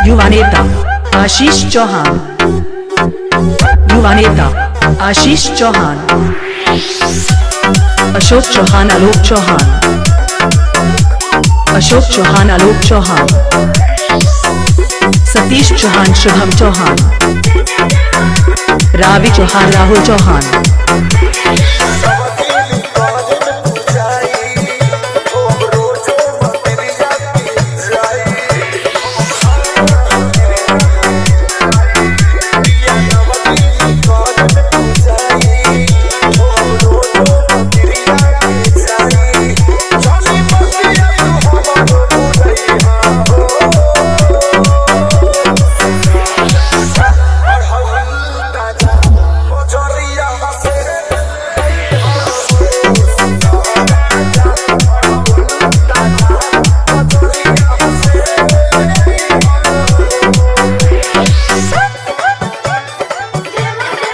युवा नेता आशीष चौहान, युवा नेता आशीष चौहान, अशोक चौहान, आलोक चौहान, अशोक चौहान, आलोक चौहान, सतीश चौहान, शुभम चौहान, रावी चौहान, राहुल चौहान।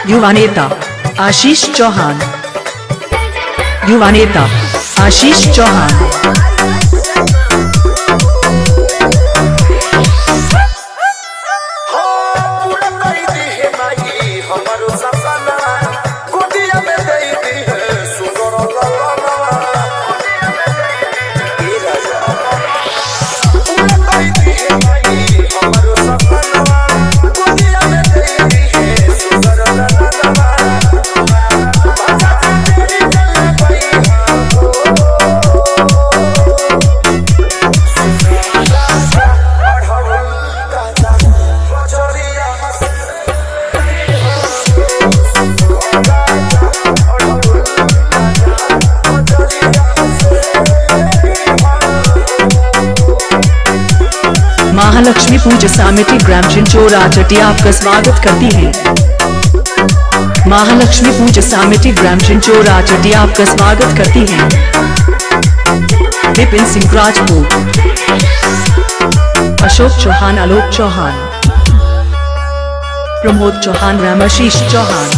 युवा नेता आशीष चौहान, युवा नेता आशीष चौहान, महालक्ष्मी पूजा समिति ग्राम चिंचोरा चटिया आपका स्वागत करती है। महालक्ष्मी पूजा समिति ग्राम चिंचोरा चटिया आपका स्वागत करती है। Vipin Singh Rajput, Ashok Chauhan, Alok Chauhan, Pramod Chauhan, Ramashish Chauhan.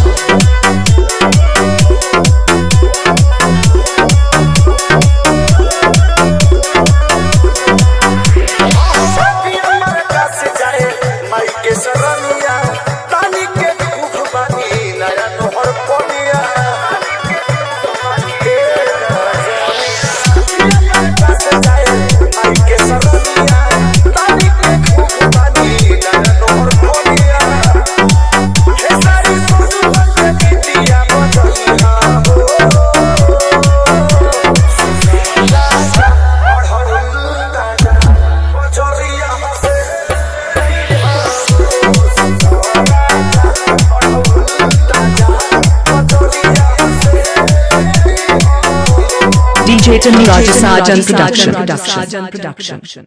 DJ Tony Rajasajan Production.